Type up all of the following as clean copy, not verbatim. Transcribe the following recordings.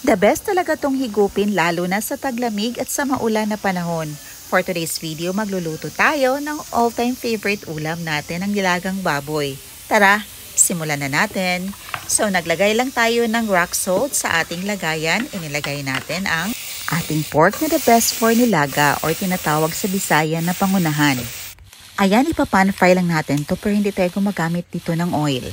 The best talaga tong higupin lalo na sa taglamig at sa maulan na panahon. For today's video, magluluto tayo ng all-time favorite ulam natin, ang nilagang baboy. Tara, simulan na natin. So, naglagay lang tayo ng rock salt sa ating lagayan. Inilagay natin ang ating pork na the best for nilaga or tinatawag sa Bisaya na pangunahan. Ayan, ipapan fry lang natin to pero hindi tayo gumagamit dito ng oil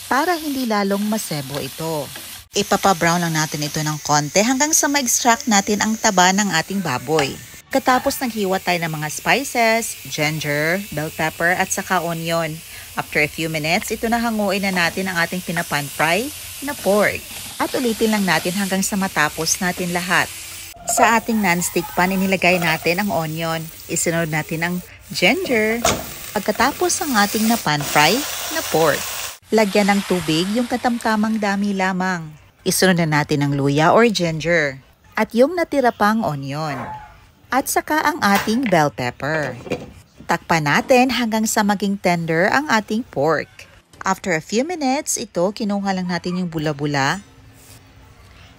para hindi lalong masebo ito. Ipapa-brown lang natin ito ng konti hanggang sa ma-extract natin ang taba ng ating baboy. Katapos naghiwa tayo ng mga spices, ginger, bell pepper at saka onion. After a few minutes, ito na hanguin na natin ang ating pinapan fry na pork. At ulitin lang natin hanggang sa matapos natin lahat. Sa ating non-stick pan, inilagay natin ang onion. Isunod natin ang ginger. Pagkatapos ang ating na pan fry na pork. Lagyan ng tubig yung katamtamang dami lamang. Isunod na natin ang luya or ginger. At yung natira pang onion. At saka ang ating bell pepper. Takpan natin hanggang sa maging tender ang ating pork. After a few minutes, ito kinuha lang natin yung bula-bula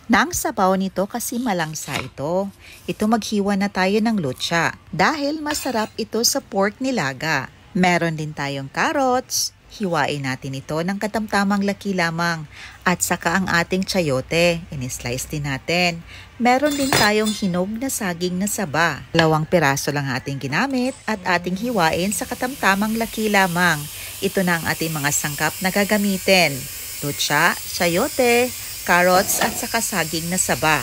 ng sabaw nito kasi malangsa ito. Ito maghiwa na tayo ng lutsa dahil masarap ito sa pork nilaga. Meron din tayong carrots. Hiwain natin ito ng katamtamang laki lamang. At saka ang ating chayote. Inislice din natin. Meron din tayong hinog na saging na saba. 2 piraso lang ating ginamit at ating hiwain sa katamtamang laki lamang. Ito na ang ating mga sangkap na gagamitin. Lutsa, chayote, carrots at saka saging na saba.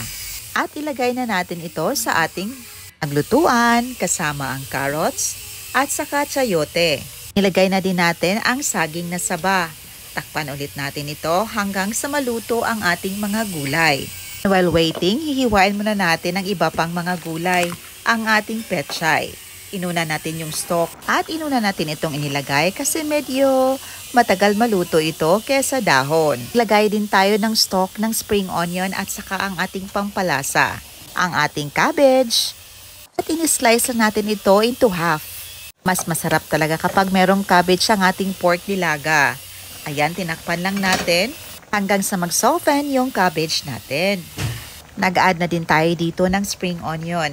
At ilagay na natin ito sa ating naglutuan kasama ang carrots at saka chayote. Ilagay na din natin ang saging na saba. Takpan ulit natin ito hanggang sa maluto ang ating mga gulay. While waiting, hihiwain muna natin ang iba pang mga gulay, ang ating petchay. Inuna natin yung stock at inuna natin itong inilagay kasi medyo matagal maluto ito kesa dahon. Ilagay din tayo ng stock ng spring onion at saka ang ating pampalasa. Ang ating cabbage at inislice lang natin ito into half. Mas masarap talaga kapag merong cabbage ang ating pork nilaga. Ayan, tinakpan lang natin hanggang sa mag-soften yung cabbage natin. Nag-add na din tayo dito ng spring onion.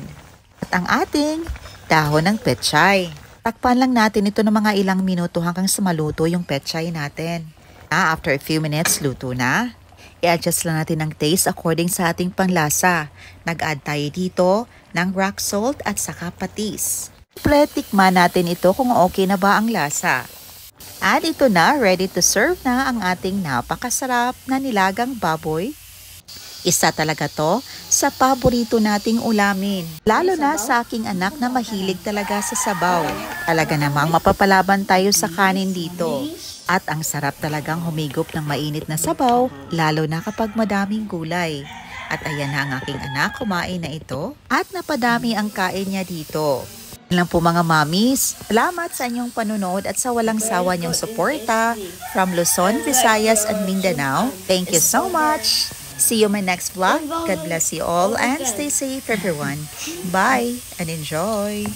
At ang ating dahon ng petchay. Takpan lang natin ito ng mga ilang minuto hanggang sa maluto yung petchay natin. After a few minutes, luto na. I-adjust lang natin ang taste according sa ating panlasa. Nag-add tayo dito ng rock salt at saka patis. Tikman natin ito kung okay na ba ang lasa. At ito na, ready to serve na ang ating napakasarap na nilagang baboy. Isa talaga to sa paborito nating ulamin. Lalo na sa aking anak na mahilig talaga sa sabaw. Talaga namang mapapalaban tayo sa kanin dito. At ang sarap talagang humigop ng mainit na sabaw, lalo na kapag madaming gulay. At ayan na ang aking anak, kumain na ito. At napadami ang kain niya dito. Lang po mga mommies, salamat sa inyong panunood at sa walang sawa niyong suporta from Luzon, Visayas and Mindanao. Thank you so much. See you in my next vlog. God bless you all and stay safe everyone. Bye and enjoy.